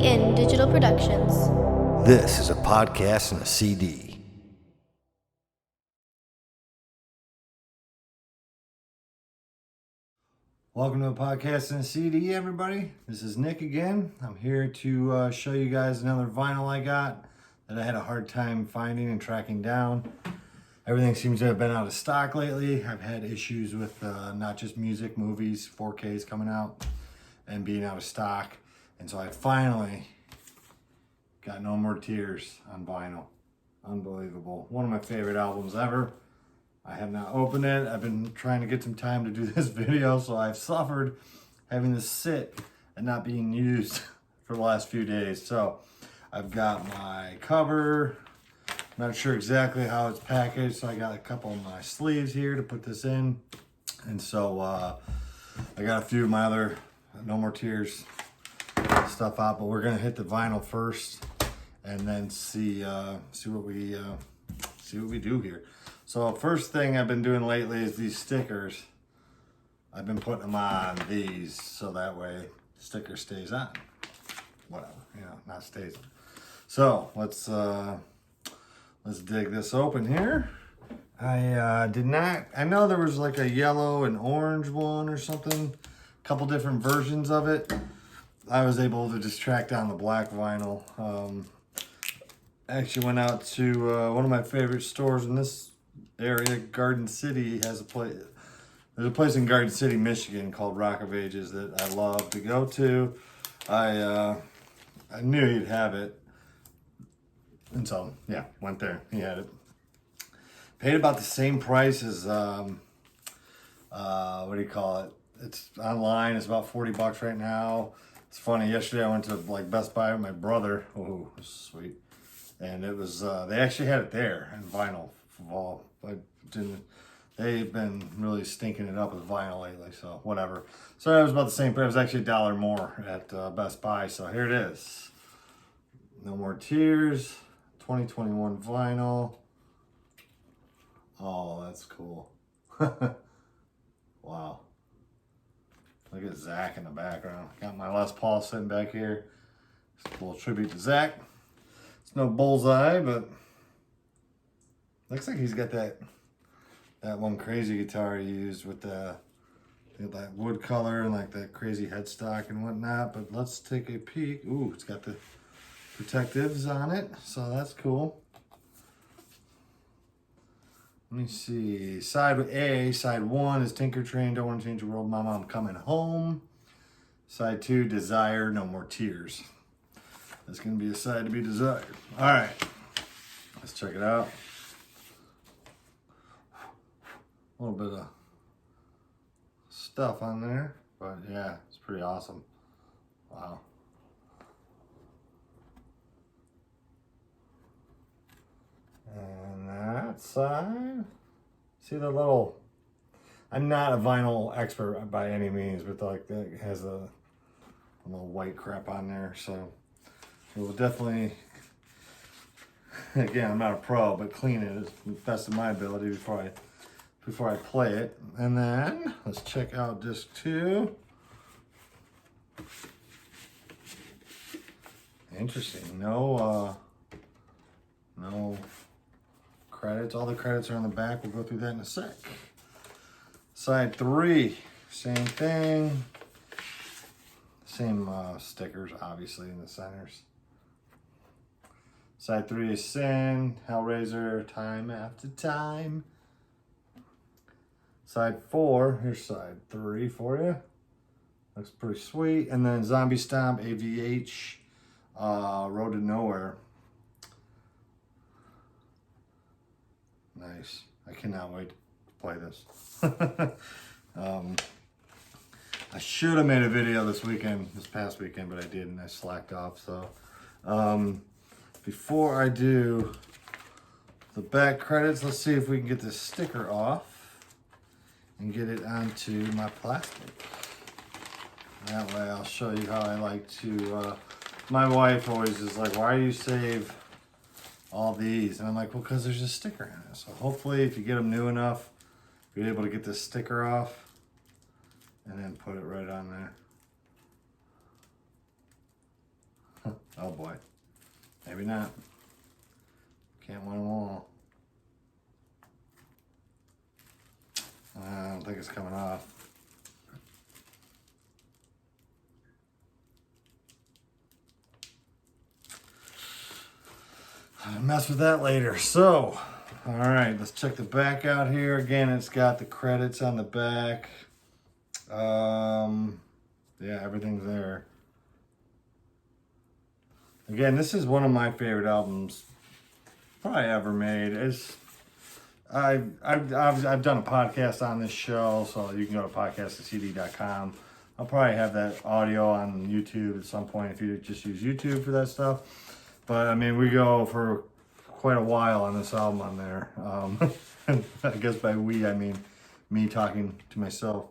In Digital Productions. This is a podcast and a CD. Welcome to a podcast and a CD, everybody. This is Nick again. I'm here to show you guys another vinyl I got that I had a hard time finding and tracking down. Everything seems to have been out of stock lately. I've had issues with not just music, movies, 4Ks coming out and being out of stock. And so I finally got No More Tears on vinyl. Unbelievable. One of my favorite albums ever. I have not opened it. I've been trying to get some time to do this video, so I've suffered having this sit and not being used for the last few days. So I've got my cover. I'm not sure exactly how it's packaged, so I got a couple of my sleeves here to put this in. And so I got a few of my other No More Tears stuff out, but we're gonna hit the vinyl first and then see what we do here. So first thing I've been doing lately is these stickers. I've been putting them on these so that way the sticker stays on. Whatever, not stays on. So let's dig this open here. I know there was like a yellow and orange one or something, a couple different versions of it. I was able to just track down the black vinyl. Actually went out to one of my favorite stores in this area, Garden City has a place. There's a place in Garden City, Michigan called Rock of Ages that I love to go to. I knew he'd have it. And so, yeah, went there. He had it. Paid about the same price as, what do you call it? It's online. It's about $40 right now. It's funny. Yesterday I went to like Best Buy with my brother. Oh, sweet. And it was, they actually had it there in vinyl. They've been really stinking it up with vinyl lately, so whatever. So it was about the same price. It was actually $1 more at Best Buy. So here it is. No More Tears, 2021 vinyl. Oh, that's cool. Wow. Look at Zach in the background. Got my Les Paul sitting back here. Just a little tribute to Zach. It's no bullseye, but looks like he's got that one crazy guitar he used with that wood color and like that crazy headstock and whatnot. But let's take a peek. Ooh, it's got the protectives on it, so that's cool. Let me see. Side A, side 1 is Tinker Train, Don't Want to Change the World, Mama, I'm Coming Home. Side 2, Desire, No More Tears. That's going to be a side to be desired. All right, let's check it out. A little bit of stuff on there, but yeah, it's pretty awesome. Wow. And that side, see the little, I'm not a vinyl expert by any means, but like that has a little white crap on there, so it will definitely, again, I'm not a pro, but clean it as best of my ability before I play it. And then let's check out disc 2. Interesting. No credits. All the credits are on the back. We'll go through that in a sec. Side 3, same thing. Same stickers, obviously, in the centers. Side 3 is Sin, Hellraiser, Time After Time. Side 4, here's side 3 for you. Looks pretty sweet. And then Zombie Stomp, AVH, Road to Nowhere. Nice. I cannot wait to play this. I should have made a video this past weekend, but I didn't. I slacked off. So before I do the back credits, let's see if we can get this sticker off and get it onto my plastic. That way I'll show you how I like to, my wife always is like, why do you save all these? And I'm like, well, because there's a sticker in it. So hopefully if you get them new enough, you're able to get this sticker off and then put it right on there. Oh boy. Maybe not. Can't win them all. I don't think it's coming off. I'll mess with that later. So, all right, let's check the back out here. Again, it's got the credits on the back. Yeah, everything's there. Again, this is one of my favorite albums probably ever made. I've done a podcast on this show, so you can go to podcastcd.com. I'll probably have that audio on YouTube at some point if you just use YouTube for that stuff. But I mean, we go for quite a while on this album on there. I guess by we, I mean me talking to myself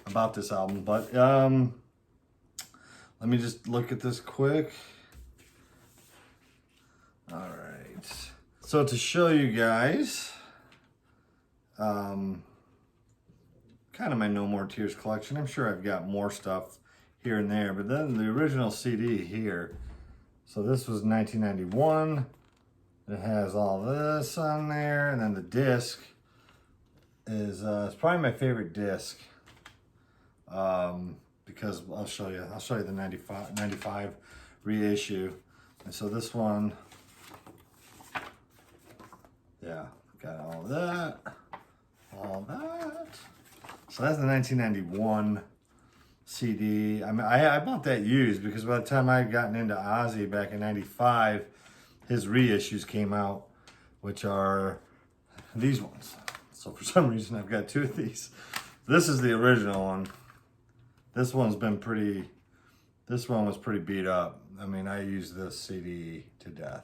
about this album. But let me just look at this quick. All right. So to show you guys, kind of my No More Tears collection. I'm sure I've got more stuff here and there, but then the original CD here. So this was 1991. It has all this on there, and then the disc is it's probably my favorite disc because I'll show you the 95 reissue. And so this one, yeah, got all that. So that's the 1991 CD. I mean, I bought that used because by the time I had gotten into Ozzy back in 95, his reissues came out, which are these ones. So for some reason, I've got two of these. This is the original one. This one was pretty beat up. I mean, I used this CD to death.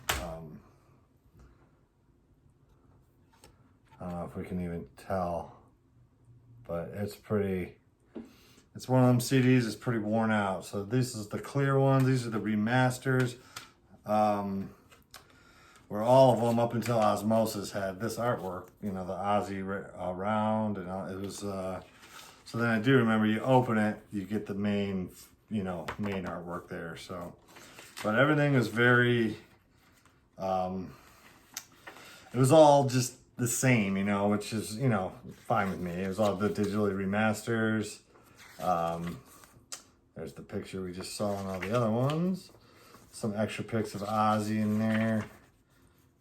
I don't know if we can even tell, but it's one of them CDs that's pretty worn out. So this is the clear ones. These are the remasters. Where all of them up until Osmosis had this artwork, you know, the Ozzy round, and it was, so then I do remember you open it, you get the main artwork there. So, but everything was very, it was all just the same, you know, which is, you know, fine with me. It was all the digitally remasters. There's the picture we just saw on all the other ones. Some extra pics of Ozzy in there.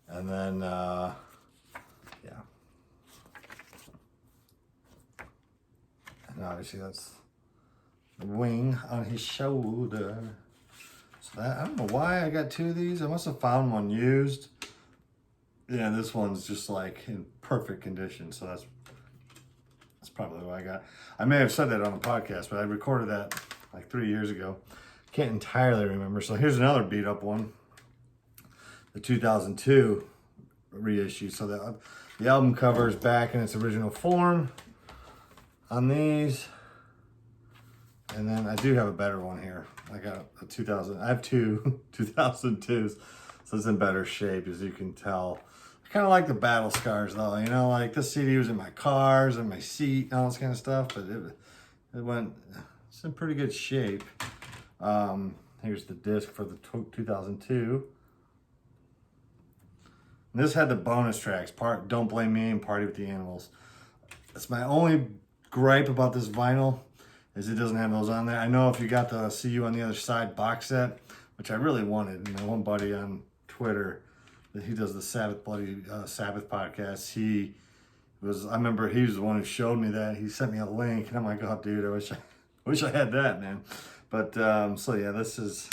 And then, yeah. And obviously that's the wing on his shoulder. So that, I don't know why I got two of these. I must have found one used. Yeah, this one's just like in perfect condition. So that's probably what I got. I may have said that on the podcast, but I recorded that like 3 years ago. Can't entirely remember. So here's another beat up one. The 2002 reissue. So the album cover is back in its original form on these. And then I do have a better one here. I got a 2000. I have two 2002s. So it's in better shape, as you can tell. I kind of like the battle scars though. You know, like this CD was in my cars and my seat and all this kind of stuff. But it's in pretty good shape. Here's the disc for the 2002. And this had the bonus tracks, Don't Blame Me and Party with the Animals. That's my only gripe about this vinyl, is it doesn't have those on there. I know if you got the See You on the Other Side box set, which I really wanted, and my one buddy on Twitter, that he does the Sabbath podcast, I remember he was the one who showed me that. He sent me a link, and I'm like, oh dude, I wish I had that, man. But so yeah, this is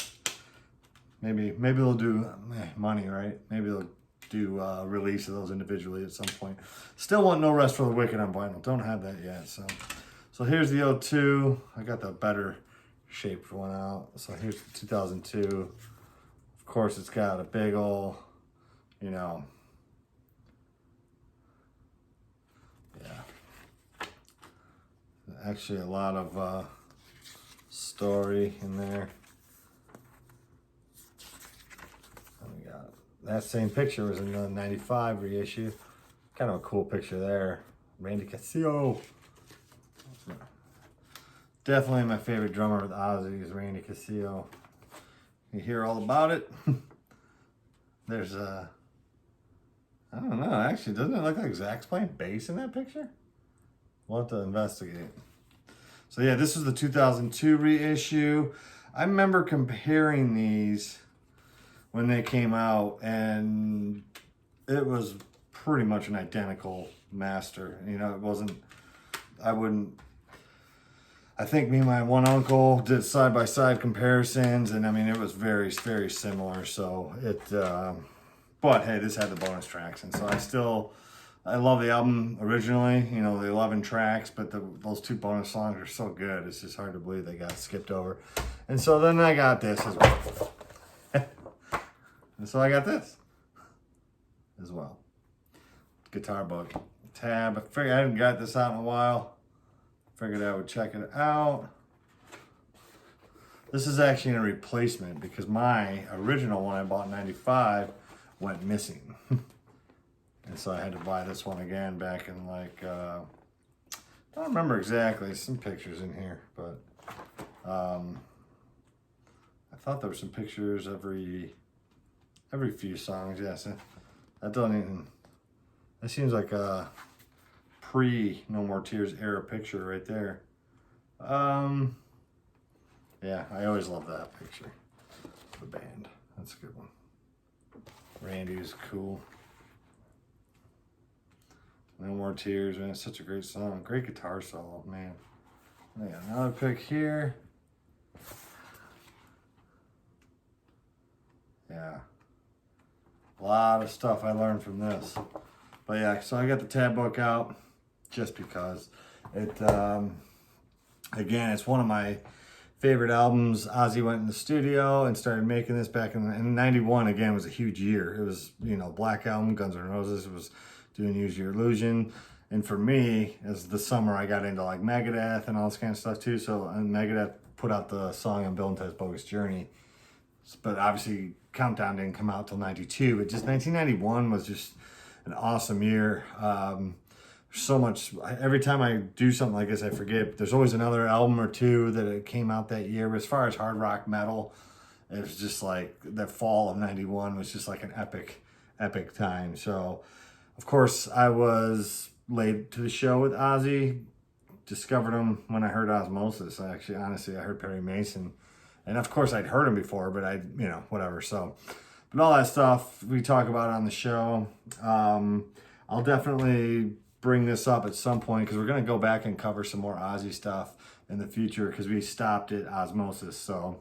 maybe they'll do money, right? Maybe they'll do release of those individually at some point. Still want No Rest for the Wicked on vinyl. Don't have that yet. So here's the 02. I got the better shaped one out. So here's the 2002. Of course, it's got a big ol', you know, yeah. Actually, a lot of story in there. And we got that same picture was in the 95 reissue. Kind of a cool picture there. Randy Castillo. Definitely my favorite drummer with Ozzy is Randy Castillo. You hear all about it. There's a, I don't know, actually, doesn't it look like Zach's playing bass in that picture? We'll have to investigate. So yeah, this was the 2002 reissue. I remember comparing these when they came out, and it was pretty much an identical master. You know, it wasn't, I think me and my one uncle did side-by-side comparisons, and I mean, it was very, very similar. So it, but hey, this had the bonus tracks, and so I love the album originally, you know, the 11 tracks, but those 2 bonus songs are so good. It's just hard to believe they got skipped over. And so then I got this as well. And so I got this as well. Guitar book. Tab. I figured I hadn't got this out in a while. Figured I would check it out. This is actually a replacement because my original one I bought in 95 went missing. And so I had to buy this one again back in like, I don't remember exactly, some pictures in here, but I thought there were some pictures every few songs. Yes, that doesn't even, that seems like a pre No More Tears era picture right there. Yeah, I always love that picture. The band, that's a good one. Randy is cool. No More Tears, man, it's such a great song. Great guitar solo, man. I got another pick here. Yeah. A lot of stuff I learned from this. But yeah, so I got the tab book out just because it, again, it's one of my favorite albums. Ozzy went in the studio and started making this back in 91. Again, was a huge year. It was, you know, Black Album, Guns N' Roses. It was doing Use Your Illusion. And for me, as the summer, I got into like Megadeth and all this kind of stuff too. So Megadeth put out the song on Bill and Ted's Bogus Journey. But obviously, Countdown didn't come out till 92. But just 1991 was just an awesome year. So much, every time I do something like this, I forget. There's always another album or two that came out that year. But as far as hard rock metal, it was just like the fall of 91 was just like an epic time. So, of course, I was late to the show with Ozzy. Discovered him when I heard Osmosis. Actually, honestly, I heard Perry Mason. And of course, I'd heard him before, but you know, whatever. So, but all that stuff we talk about on the show. I'll definitely bring this up at some point because we're going to go back and cover some more Ozzy stuff in the future because we stopped at Osmosis. So,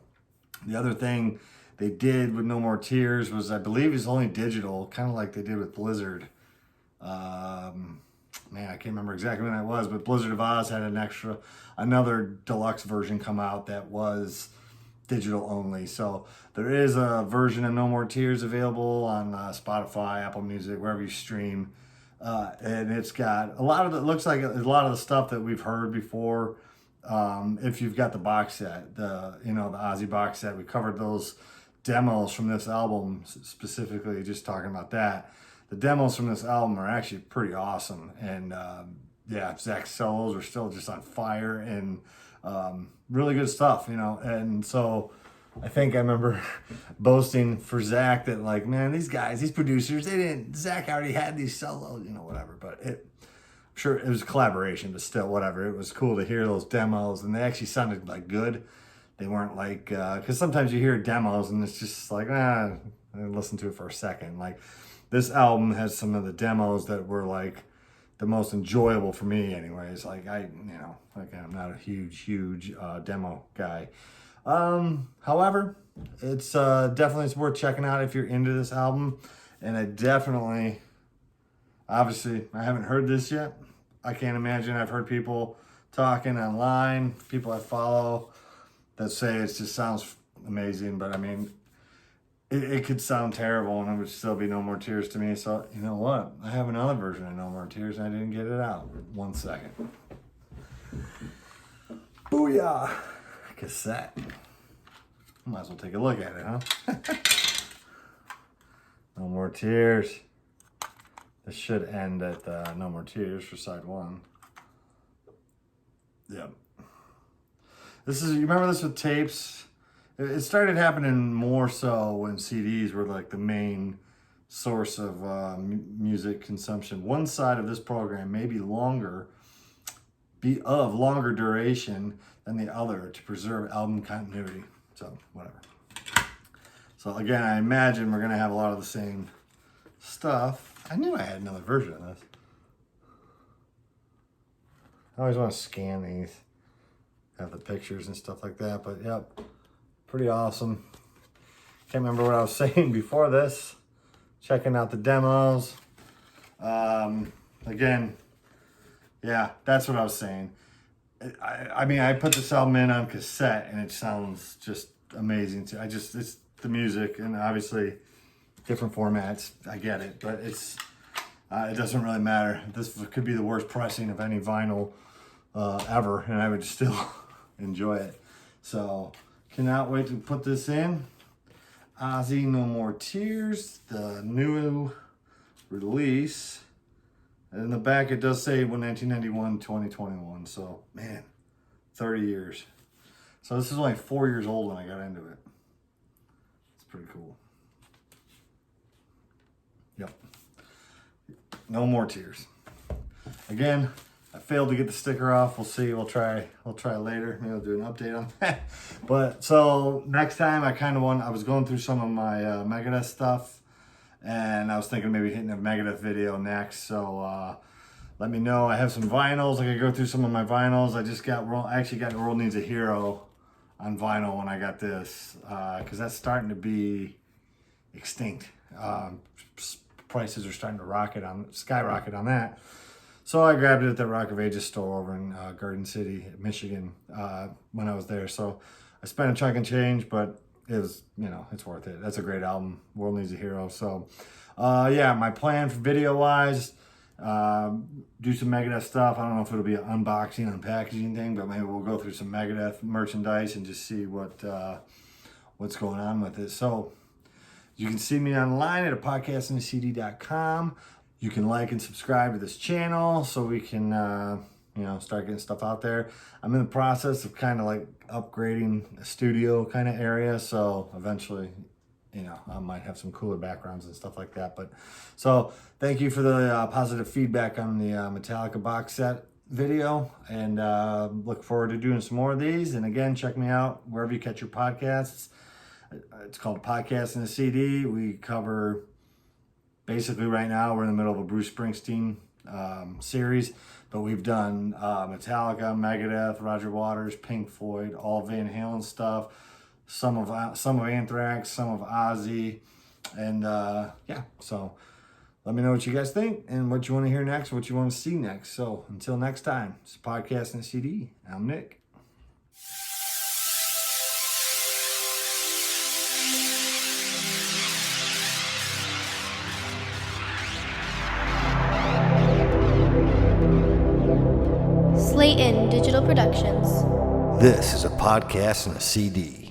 the other thing they did with No More Tears was, I believe, is only digital, kind of like they did with Blizzard. Man, I can't remember exactly when that was, but Blizzard of Oz had another deluxe version come out that was digital only. So there is a version of No More Tears available on Spotify, Apple Music, wherever you stream. And it's got a lot of it looks like a lot of the stuff that we've heard before. If you've got the box set, the Ozzy box set, we covered those demos from this album specifically, just talking about that. The demos from this album are actually pretty awesome. And yeah, Zach's solos are still just on fire and really good stuff, you know. And so I think I remember boasting for Zach that, like, man, these guys, these producers, Zach already had these solos, you know, whatever. But I'm sure it was a collaboration, but still, whatever. It was cool to hear those demos, and they actually sounded like good. They weren't like, because sometimes you hear demos and it's just like, I listen to it for a second. Like, this album has some of the demos that were like the most enjoyable for me anyways. Like, I'm not a huge demo guy. However, it's definitely worth checking out if you're into this album. And I definitely, obviously, I haven't heard this yet. I can't imagine. I've heard people talking online, people I follow, that say it just sounds amazing. But I mean, it could sound terrible and it would still be No More Tears to me. So, you know what? I have another version of No More Tears and I didn't get it out. 1 second. Booyah! Cassette. Might as well take a look at it, huh? No More Tears. This should end at No More Tears for side 1. Yep. You remember this with tapes? It started happening more so when CDs were like the main source of music consumption. One side of this program may be longer duration than the other to preserve album continuity. So whatever. So again, I imagine we're gonna have a lot of the same stuff. I knew I had another version of this. I always want to scan these, have the pictures and stuff like that, but yep, pretty awesome. Can't remember what I was saying before this. Checking out the demos. Again, yeah, that's what I was saying. I mean, I put this album in on cassette and it sounds just amazing. It's the music, and obviously different formats. I get it, but it doesn't really matter. This could be the worst pressing of any vinyl ever, and I would still enjoy it. So, cannot wait to put this in. Ozzy No More Tears, the new release. And in the back it does say 1991, 2021. So, man, 30 years. So this is only 4 years old when I got into it. It's pretty cool. Yep. No More Tears. Again, I failed to get the sticker off. We'll see. We'll try later. Maybe I'll do an update on that. But so next time I was going through some of my Megadeth stuff, and I was thinking maybe hitting a Megadeth video next. So let me know. I have some vinyls. I could go through some of my vinyls. I actually got World Needs a Hero on vinyl when I got this, because that's starting to be extinct. Prices are starting to skyrocket on that. So I grabbed it at the Rock of Ages store over in Garden City, Michigan, when I was there. So I spent a chunk and change, but it was, it's worth it. That's a great album, World Needs a Hero. So yeah, my plan for video-wise, do some Megadeth stuff. I don't know if it'll be an unboxing, unpackaging thing, but maybe we'll go through some Megadeth merchandise and just see what's going on with it. So you can see me online at podcastingcd.com. You can like and subscribe to this channel so we can, start getting stuff out there. I'm in the process of kind of like upgrading a studio kind of area. So eventually, I might have some cooler backgrounds and stuff like that. But so thank you for the positive feedback on the Metallica box set video, and look forward to doing some more of these. And again, check me out wherever you catch your podcasts. It's called Podcasting a CD. We cover, basically right now, we're in the middle of a Bruce Springsteen series, but we've done Metallica, Megadeth, Roger Waters, Pink Floyd, all Van Halen stuff, some of Anthrax, some of Ozzy, and yeah, so let me know what you guys think and what you want to hear next, what you want to see next. So until next time, it's Podcasting a CD. I'm Nick. Slayton Digital Productions. This is a podcast and a CD.